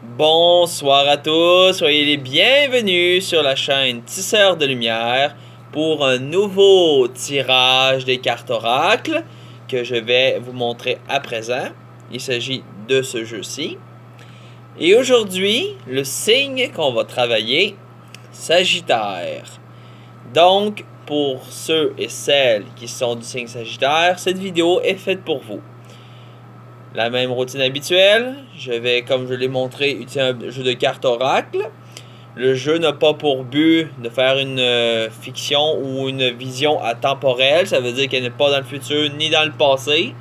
Bonsoir à tous, soyez les bienvenus sur la chaîne Tisseur de Lumière pour un nouveau tirage des cartes Oracle que je vais vous montrer à présent. Il s'agit de ce jeu-ci. Et aujourd'hui, le signe qu'on va travailler, Sagittaire. Donc, pour ceux et celles qui sont du signe Sagittaire, cette vidéo est faite pour vous. La même routine habituelle, je vais, comme je l'ai montré, utiliser un jeu de cartes Oracle. Le jeu n'a pas pour but de faire une fiction ou une vision atemporelle. Ça veut dire qu'elle n'est pas dans le futur ni dans le passé,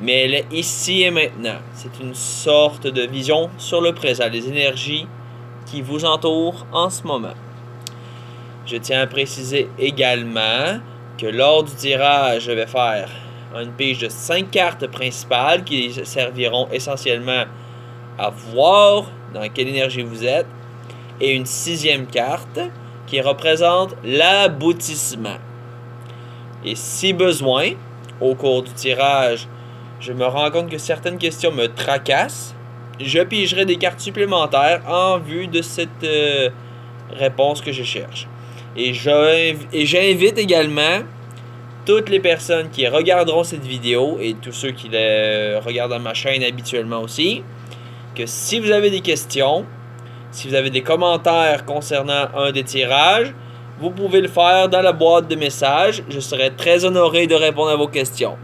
mais elle est ici et maintenant. C'est une sorte de vision sur le présent, les énergies qui vous entourent en ce moment. Je tiens à préciser également que lors du tirage, je vais faire une pige de 5 cartes principales qui serviront essentiellement à voir dans quelle énergie vous êtes, et une 6e carte qui représente l'aboutissement. Et si besoin, au cours du tirage, je me rends compte que certaines questions me tracassent, je pigerai des cartes supplémentaires en vue de cette réponse que je cherche. Et j'invite également toutes les personnes qui regarderont cette vidéo et tous ceux qui regardent dans ma chaîne habituellement aussi, que si vous avez des questions, si vous avez des commentaires concernant un des tirages, vous pouvez le faire dans la boîte de messages. Je serai très honoré de répondre à vos questions.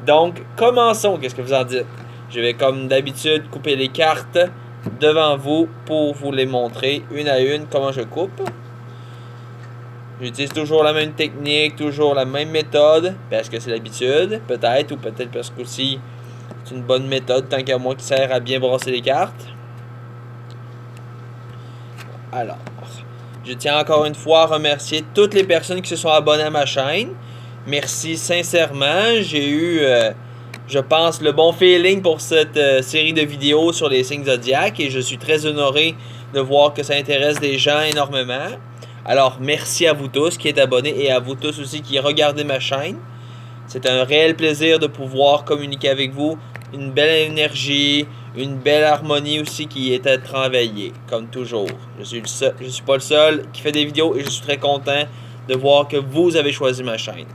Donc, commençons. Qu'est-ce que vous en dites? Je vais, comme d'habitude, couper les cartes devant vous pour vous les montrer une à une comment je coupe. J'utilise toujours la même technique, toujours la même méthode, parce que c'est l'habitude, peut-être, ou peut-être parce que aussi c'est une bonne méthode, tant qu'à moi, qui sert à bien brasser les cartes. Alors, je tiens encore une fois à remercier toutes les personnes qui se sont abonnées à ma chaîne. Merci sincèrement, j'ai eu, je pense, le bon feeling pour cette série de vidéos sur les signes zodiaques, et je suis très honoré de voir que ça intéresse des gens énormément. Alors, merci à vous tous qui êtes abonnés et à vous tous aussi qui regardez ma chaîne. C'est un réel plaisir de pouvoir communiquer avec vous. Une belle énergie, une belle harmonie aussi qui est à travailler, comme toujours. Je suis pas le seul qui fait des vidéos et je suis très content de voir que vous avez choisi ma chaîne.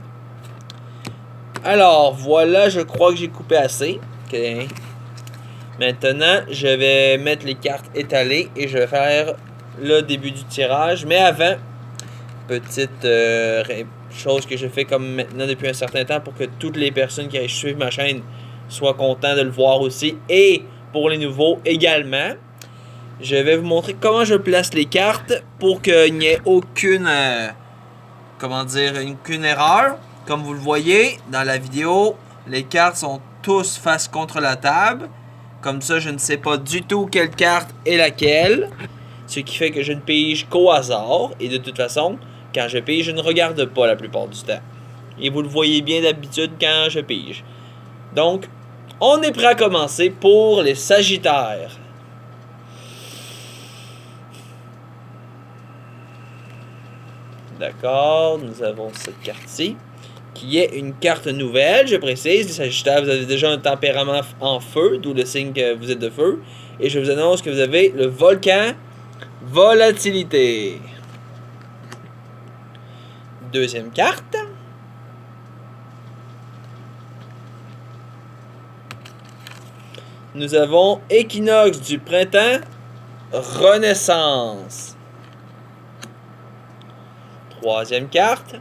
Alors, voilà, je crois que j'ai coupé assez. Okay. Maintenant, je vais mettre les cartes étalées et je vais faire le début du tirage. Mais avant, petite chose que je fais comme maintenant depuis un certain temps pour que toutes les personnes qui suivent ma chaîne soient contents de le voir aussi. Et pour les nouveaux également, je vais vous montrer comment je place les cartes pour qu'il n'y ait aucune erreur. Comme vous le voyez dans la vidéo, les cartes sont tous face contre la table. Comme ça, je ne sais pas du tout quelle carte est laquelle. Ce qui fait que je ne pige qu'au hasard. Et de toute façon, quand je pige, je ne regarde pas la plupart du temps. Et vous le voyez bien d'habitude quand je pige. Donc, on est prêt à commencer pour les Sagittaires. D'accord, nous avons cette carte-ci, qui est une carte nouvelle, je précise. Les Sagittaires, vous avez déjà un tempérament en feu, d'où le signe que vous êtes de feu. Et je vous annonce que vous avez le volcan Volatilité. Deuxième carte. Nous avons Équinoxe du printemps, Renaissance. Troisième carte.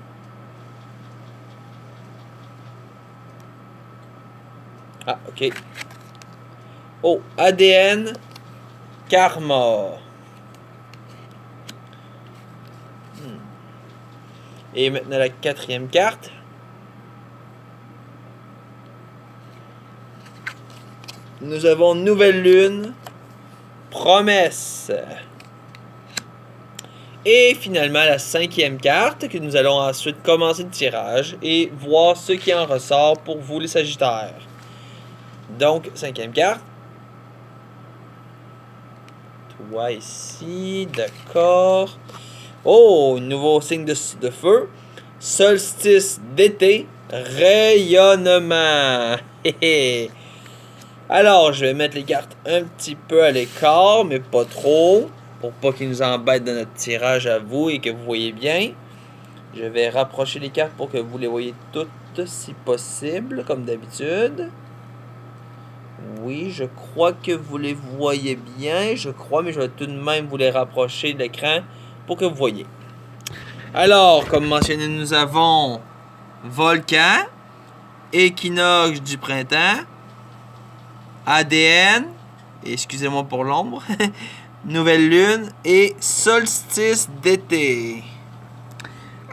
Ah, ok. Oh, ADN, Karma. Et maintenant la quatrième carte. Nous avons Nouvelle Lune, Promesse. Et finalement la cinquième carte, que nous allons ensuite commencer le tirage et voir ce qui en ressort pour vous les Sagittaires. Donc, cinquième carte. Toi ici, d'accord. Oh, nouveau signe de feu. Solstice d'été, rayonnement. Alors, je vais mettre les cartes un petit peu à l'écart, mais pas trop, pour pas qu'ils nous embêtent dans notre tirage à vous et que vous voyez bien. Je vais rapprocher les cartes pour que vous les voyez toutes si possible, comme d'habitude. Oui, je crois que vous les voyez bien, je crois, mais je vais tout de même vous les rapprocher de l'écran pour que vous voyez. Alors, comme mentionné, nous avons Volcan, Équinoxe du printemps, ADN, excusez-moi pour l'ombre, Nouvelle Lune et Solstice d'été.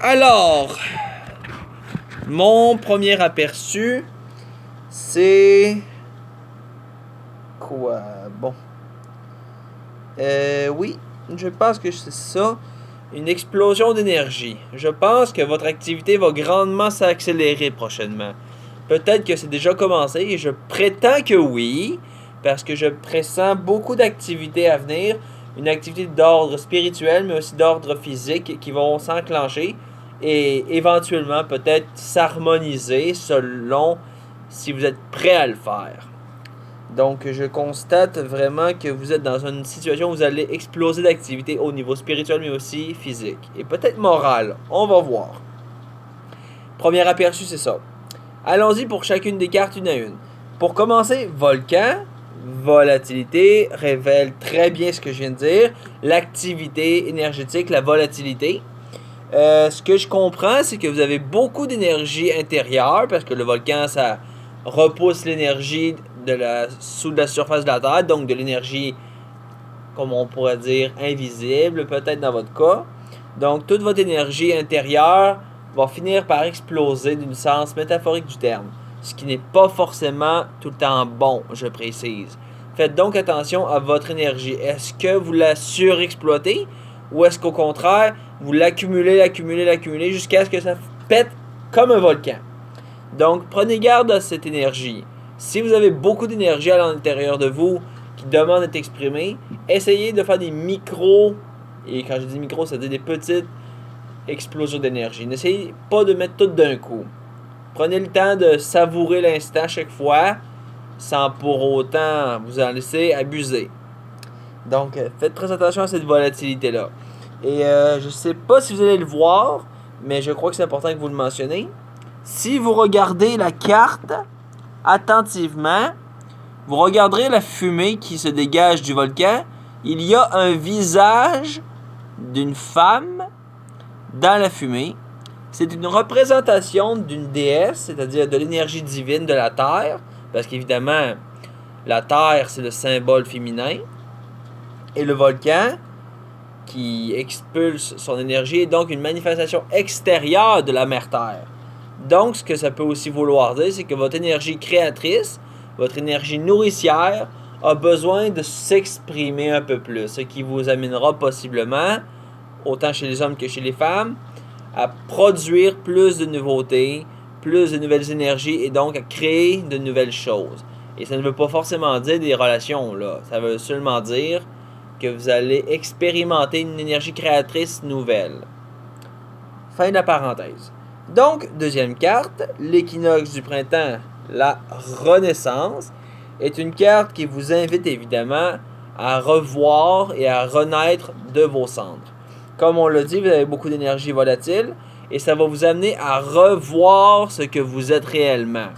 Alors, mon premier aperçu, c'est... quoi? Bon. Oui, je pense que c'est ça. Une explosion d'énergie. Je pense que votre activité va grandement s'accélérer prochainement. Peut-être que c'est déjà commencé et je prétends que oui, parce que je pressens beaucoup d'activités à venir. Une activité d'ordre spirituel, mais aussi d'ordre physique qui vont s'enclencher et éventuellement peut-être s'harmoniser selon si vous êtes prêt à le faire. Donc, je constate vraiment que vous êtes dans une situation où vous allez exploser d'activité au niveau spirituel, mais aussi physique. Et peut-être moral. On va voir. Premier aperçu, c'est ça. Allons-y pour chacune des cartes une à une. Pour commencer, Volcan, volatilité, révèle très bien ce que je viens de dire. L'activité énergétique, la volatilité. Ce que je comprends, c'est que vous avez beaucoup d'énergie intérieure, parce que le volcan, ça repousse l'énergie sous la surface de la Terre, donc de l'énergie, comme on pourrait dire, invisible, peut-être dans votre cas. Donc, toute votre énergie intérieure va finir par exploser d'une sens métaphorique du terme, ce qui n'est pas forcément tout le temps bon, je précise. Faites donc attention à votre énergie. Est-ce que vous la surexploitez ou est-ce qu'au contraire, vous l'accumulez jusqu'à ce que ça pète comme un volcan? Donc, prenez garde à cette énergie. Si vous avez beaucoup d'énergie à l'intérieur de vous qui demande d'être exprimée, essayez de faire des micros, et quand je dis micros, ça veut dire des petites explosions d'énergie. N'essayez pas de mettre tout d'un coup. Prenez le temps de savourer l'instant chaque fois, sans pour autant vous en laisser abuser. Donc, faites très attention à cette volatilité-là. Et je ne sais pas si vous allez le voir, mais je crois que c'est important que vous le mentionnez. Si vous regardez la carte attentivement, vous regarderez la fumée qui se dégage du volcan. Il y a un visage d'une femme dans la fumée. C'est une représentation d'une déesse, c'est-à-dire de l'énergie divine de la Terre, parce qu'évidemment, la Terre, c'est le symbole féminin. Et le volcan, qui expulse son énergie, est donc une manifestation extérieure de la mère Terre. Donc, ce que ça peut aussi vouloir dire, c'est que votre énergie créatrice, votre énergie nourricière, a besoin de s'exprimer un peu plus, ce qui vous amènera possiblement, autant chez les hommes que chez les femmes, à produire plus de nouveautés, plus de nouvelles énergies et donc à créer de nouvelles choses. Et ça ne veut pas forcément dire des relations, là. Ça veut seulement dire que vous allez expérimenter une énergie créatrice nouvelle. Fin de la parenthèse. Donc, deuxième carte, l'équinoxe du printemps, la renaissance, est une carte qui vous invite évidemment à revoir et à renaître de vos cendres. Comme on l'a dit, vous avez beaucoup d'énergie volatile et ça va vous amener à revoir ce que vous êtes réellement.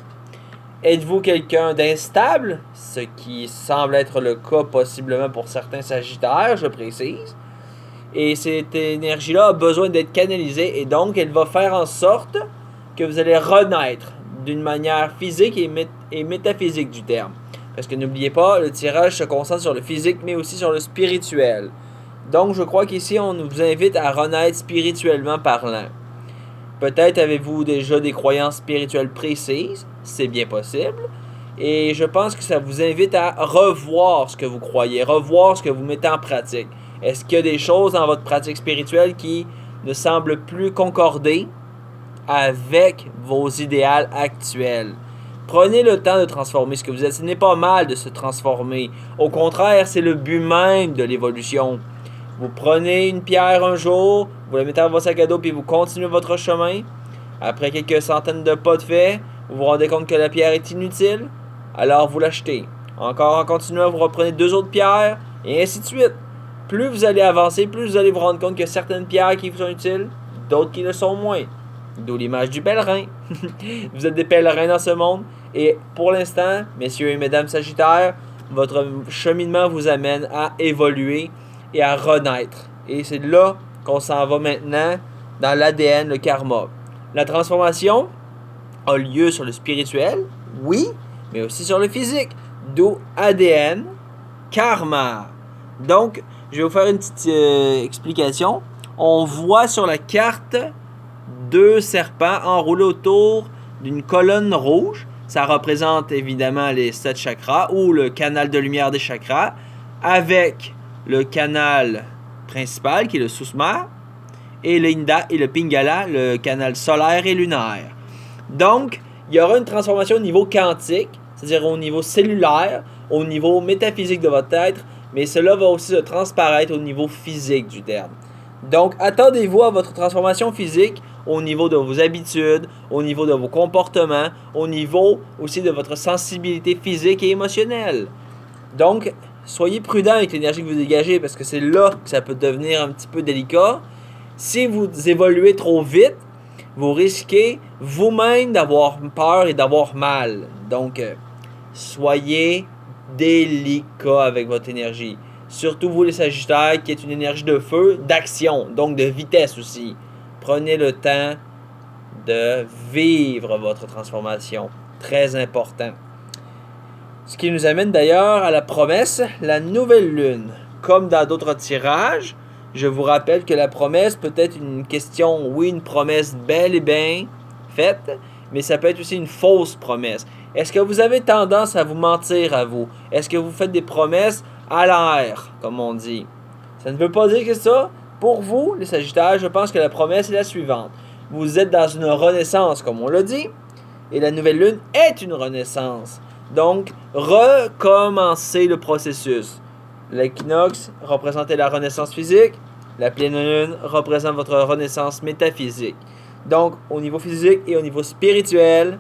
Êtes-vous quelqu'un d'instable, ce qui semble être le cas possiblement pour certains sagittaires, je précise. Et cette énergie-là a besoin d'être canalisée et donc elle va faire en sorte que vous allez renaître d'une manière physique et métaphysique du terme. Parce que n'oubliez pas, le tirage se concentre sur le physique mais aussi sur le spirituel. Donc je crois qu'ici on nous invite à renaître spirituellement parlant. Peut-être avez-vous déjà des croyances spirituelles précises, c'est bien possible. Et je pense que ça vous invite à revoir ce que vous croyez, revoir ce que vous mettez en pratique. Est-ce qu'il y a des choses dans votre pratique spirituelle qui ne semblent plus concorder avec vos idéaux actuels? Prenez le temps de transformer ce que vous êtes. Ce n'est pas mal de se transformer. Au contraire, c'est le but même de l'évolution. Vous prenez une pierre un jour, vous la mettez dans votre sac à dos puis vous continuez votre chemin. Après quelques centaines de pas de fait, vous vous rendez compte que la pierre est inutile, alors vous l'achetez. Encore en continuant, vous reprenez 2 autres pierres, et ainsi de suite. Plus vous allez avancer, plus vous allez vous rendre compte que certaines pierres qui vous sont utiles, d'autres qui le sont moins. D'où l'image du pèlerin. Vous êtes des pèlerins dans ce monde, et pour l'instant, messieurs et mesdames Sagittaires, votre cheminement vous amène à évoluer et à renaître. Et c'est là qu'on s'en va maintenant dans l'ADN, le karma. La transformation a lieu sur le spirituel, oui, mais aussi sur le physique. D'où ADN, karma. Donc, je vais vous faire une petite explication. On voit sur la carte 2 serpents enroulés autour d'une colonne rouge. Ça représente évidemment les 7 chakras ou le canal de lumière des chakras avec le canal principal qui est le Susma et l'Inda et le Pingala, le canal solaire et lunaire. Donc, il y aura une transformation au niveau quantique, c'est-à-dire au niveau cellulaire, au niveau métaphysique de votre être, mais cela va aussi se transparaître au niveau physique du terme. Donc, attendez-vous à votre transformation physique au niveau de vos habitudes, au niveau de vos comportements, au niveau aussi de votre sensibilité physique et émotionnelle. Donc, soyez prudent avec l'énergie que vous dégagez parce que c'est là que ça peut devenir un petit peu délicat. Si vous évoluez trop vite, vous risquez vous-même d'avoir peur et d'avoir mal. Donc, soyez délicat avec votre énergie. Surtout vous les Sagittaires qui est une énergie de feu, d'action, donc de vitesse aussi. Prenez le temps de vivre votre transformation. Très important. Ce qui nous amène d'ailleurs à la promesse, la nouvelle lune. Comme dans d'autres tirages, je vous rappelle que la promesse peut être une question, oui, une promesse bel et bien faite, mais ça peut être aussi une fausse promesse. Est-ce que vous avez tendance à vous mentir à vous? Est-ce que vous faites des promesses à l'air, comme on dit? Ça ne veut pas dire que ça. Pour vous, les Sagittaires, je pense que la promesse est la suivante. Vous êtes dans une renaissance, comme on l'a dit, et la nouvelle lune est une renaissance. Donc, recommencez le processus. L'équinoxe représentait la renaissance physique, la pleine lune représente votre renaissance métaphysique. Donc, au niveau physique et au niveau spirituel,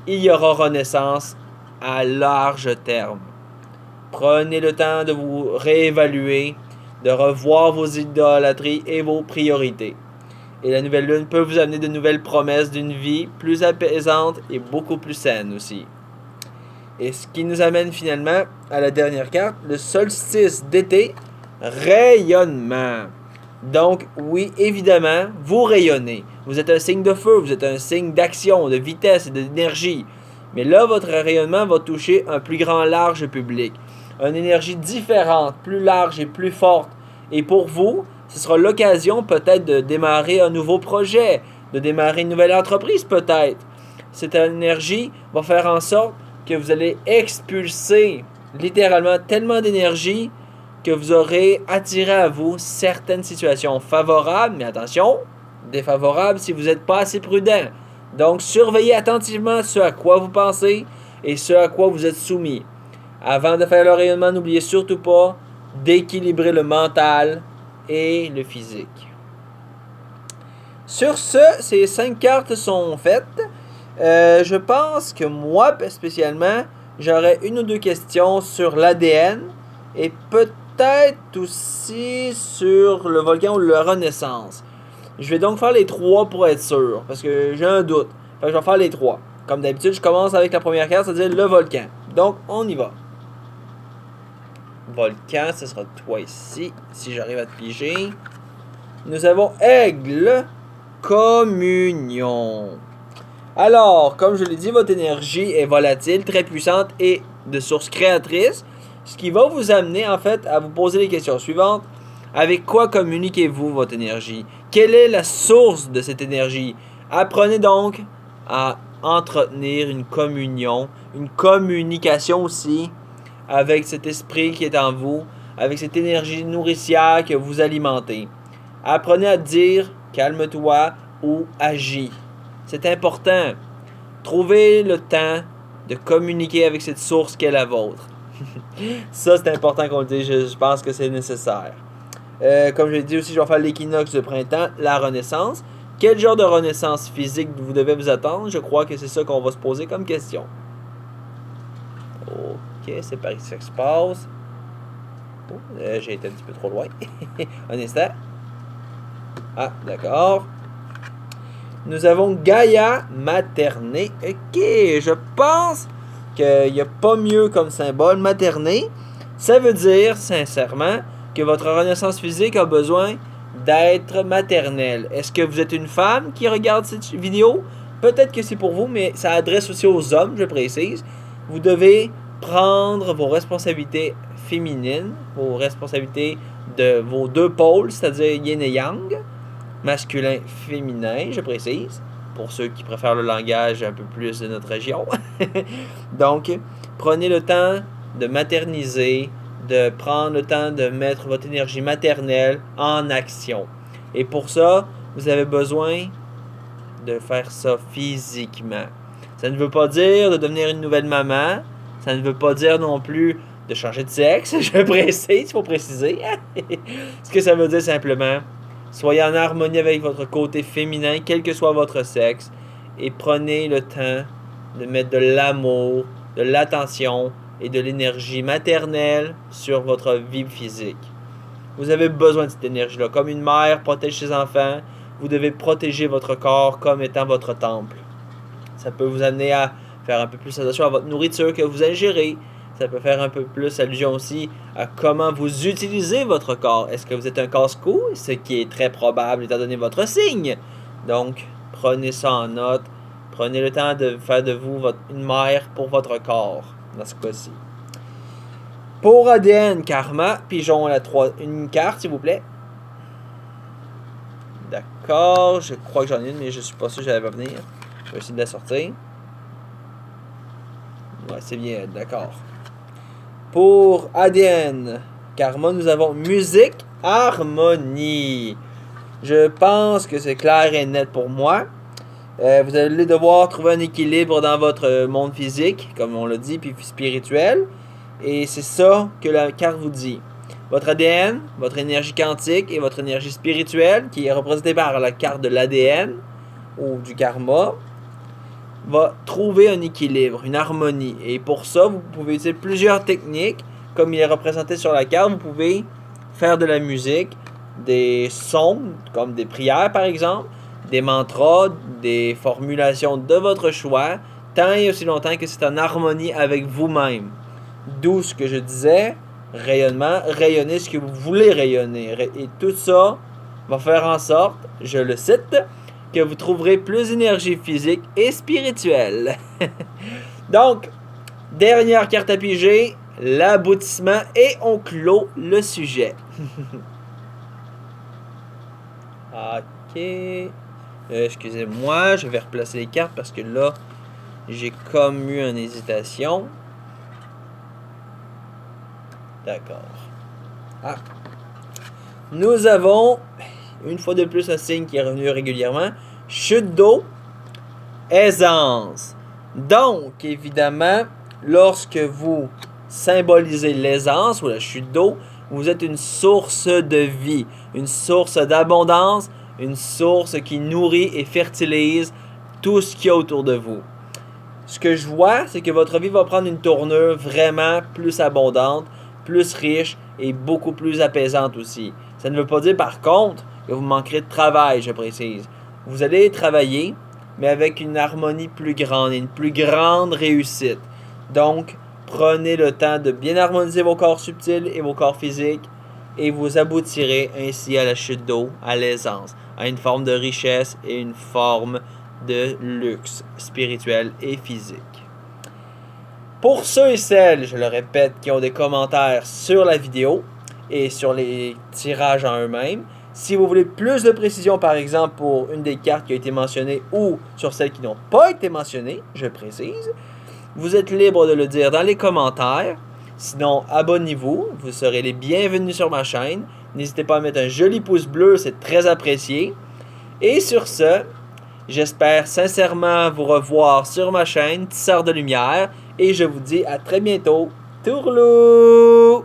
il y aura renaissance à large terme. Prenez le temps de vous réévaluer, de revoir vos idolâtries et vos priorités. Et la nouvelle lune peut vous amener de nouvelles promesses d'une vie plus apaisante et beaucoup plus saine aussi. Et ce qui nous amène finalement à la dernière carte, le solstice d'été, rayonnement. Donc oui, évidemment, vous rayonnez. Vous êtes un signe de feu, vous êtes un signe d'action, de vitesse et d'énergie. Mais là, votre rayonnement va toucher un plus grand large public. Une énergie différente, plus large et plus forte. Et pour vous, ce sera l'occasion peut-être de démarrer un nouveau projet, de démarrer une nouvelle entreprise peut-être. Cette énergie va faire en sorte que vous allez expulser littéralement tellement d'énergie que vous aurez attiré à vous certaines situations favorables, mais attention, défavorables si vous n'êtes pas assez prudent. Donc, surveillez attentivement ce à quoi vous pensez et ce à quoi vous êtes soumis. Avant de faire le rayonnement, n'oubliez surtout pas d'équilibrer le mental et le physique. Sur ce, ces 5 cartes sont faites. Je pense que moi, spécialement, j'aurais une ou deux questions sur l'ADN et peut-être aussi sur le volcan ou la renaissance. Je vais donc faire les 3 pour être sûr, parce que j'ai un doute. Fait que je vais faire les 3. Comme d'habitude, je commence avec la première carte, c'est-à-dire le volcan. Donc, on y va. Volcan, ce sera toi ici, si j'arrive à te piger. Nous avons aigle, communion. Alors, comme je l'ai dit, votre énergie est volatile, très puissante et de source créatrice, ce qui va vous amener en fait à vous poser les questions suivantes. Avec quoi communiquez-vous votre énergie? Quelle est la source de cette énergie? Apprenez donc à entretenir une communion, une communication aussi avec cet esprit qui est en vous, avec cette énergie nourricière que vous alimentez. Apprenez à dire « calme-toi » ou « agis ». C'est important. Trouvez le temps de communiquer avec cette source qui est la vôtre. Ça, c'est important qu'on le dise. Je pense que c'est nécessaire. Comme je l'ai dit aussi, je vais faire l'équinoxe de printemps, la renaissance. Quel genre de renaissance physique vous devez vous attendre? Je crois que c'est ça qu'on va se poser comme question. OK. Ok, c'est par ici que ça se passe. Oh, j'ai été un petit peu trop loin. Un instant. Ah, d'accord. Nous avons Gaïa maternée. Ok, je pense qu'il n'y a pas mieux comme symbole maternée. Ça veut dire, sincèrement, que votre renaissance physique a besoin d'être maternelle. Est-ce que vous êtes une femme qui regarde cette vidéo? Peut-être que c'est pour vous, mais ça adresse aussi aux hommes, je précise. Vous devez prendre vos responsabilités féminines, vos responsabilités de vos deux pôles, c'est-à-dire yin et yang, masculin, féminin, je précise, pour ceux qui préfèrent le langage un peu plus de notre région. Donc, prenez le temps de materniser, de prendre le temps de mettre votre énergie maternelle en action. Et pour ça, vous avez besoin de faire ça physiquement. Ça ne veut pas dire de devenir une nouvelle maman. Ça ne veut pas dire non plus de changer de sexe. Je précise, il faut préciser. Ce que ça veut dire simplement, soyez en harmonie avec votre côté féminin, quel que soit votre sexe, et prenez le temps de mettre de l'amour, de l'attention et de l'énergie maternelle sur votre vie physique. Vous avez besoin de cette énergie-là. Comme une mère protège ses enfants, vous devez protéger votre corps comme étant votre temple. Ça peut vous amener à faire un peu plus attention à votre nourriture que vous ingérez. Ça peut faire un peu plus allusion aussi à comment vous utilisez votre corps. Est-ce que vous êtes un casse-cou? Ce qui est très probable étant donné votre signe. Donc, prenez ça en note. Prenez le temps de faire de vous une mère pour votre corps, dans ce cas-ci. Pour ADN Karma, pigeon une carte, s'il vous plaît. D'accord, je crois que j'en ai une, mais je suis pas sûr que j'allais pas venir. Je vais essayer de la sortir. Ouais, c'est bien, d'accord. Pour ADN Karma, nous avons musique, harmonie. Je pense que c'est clair et net pour moi. Vous allez devoir trouver un équilibre dans votre monde physique, comme on l'a dit, puis spirituel. Et c'est ça que la carte vous dit. Votre ADN, votre énergie quantique et votre énergie spirituelle, qui est représentée par la carte de l'ADN ou du karma, va trouver un équilibre, une harmonie. Et pour ça, vous pouvez utiliser plusieurs techniques. Comme il est représenté sur la carte, vous pouvez faire de la musique, des sons, comme des prières par exemple, des mantras, des formulations de votre choix, tant et aussi longtemps que c'est en harmonie avec vous-même. D'où ce que je disais, rayonnement, rayonnez ce que vous voulez rayonner. Et tout ça va faire en sorte, je le cite, que vous trouverez plus d'énergie physique et spirituelle. Donc, dernière carte à piger, l'aboutissement, et on clôt le sujet. Ok. Excusez-moi, je vais replacer les cartes parce que là, j'ai comme eu une hésitation. D'accord. Ah. Nous avons, une fois de plus, un signe qui est revenu régulièrement. Chute d'eau, aisance. Donc, évidemment, lorsque vous symbolisez l'aisance ou la chute d'eau, vous êtes une source de vie, une source d'abondance, une source qui nourrit et fertilise tout ce qu'il y a autour de vous. Ce que je vois, c'est que votre vie va prendre une tournure vraiment plus abondante, plus riche et beaucoup plus apaisante aussi. Ça ne veut pas dire par contre que vous manquerez de travail, je précise. Vous allez travailler, mais avec une harmonie plus grande et une plus grande réussite. Donc, prenez le temps de bien harmoniser vos corps subtils et vos corps physiques et vous aboutirez ainsi à la chute d'eau, à l'aisance, à une forme de richesse et une forme de luxe spirituel et physique. Pour ceux et celles, je le répète, qui ont des commentaires sur la vidéo et sur les tirages en eux-mêmes, si vous voulez plus de précision, par exemple, pour une des cartes qui a été mentionnée ou sur celles qui n'ont pas été mentionnées, je précise, vous êtes libre de le dire dans les commentaires. Sinon, abonnez-vous, vous serez les bienvenus sur ma chaîne. N'hésitez pas à mettre un joli pouce bleu, c'est très apprécié. Et sur ce, j'espère sincèrement vous revoir sur ma chaîne Tisseur de Lumière et je vous dis à très bientôt. Tourlou!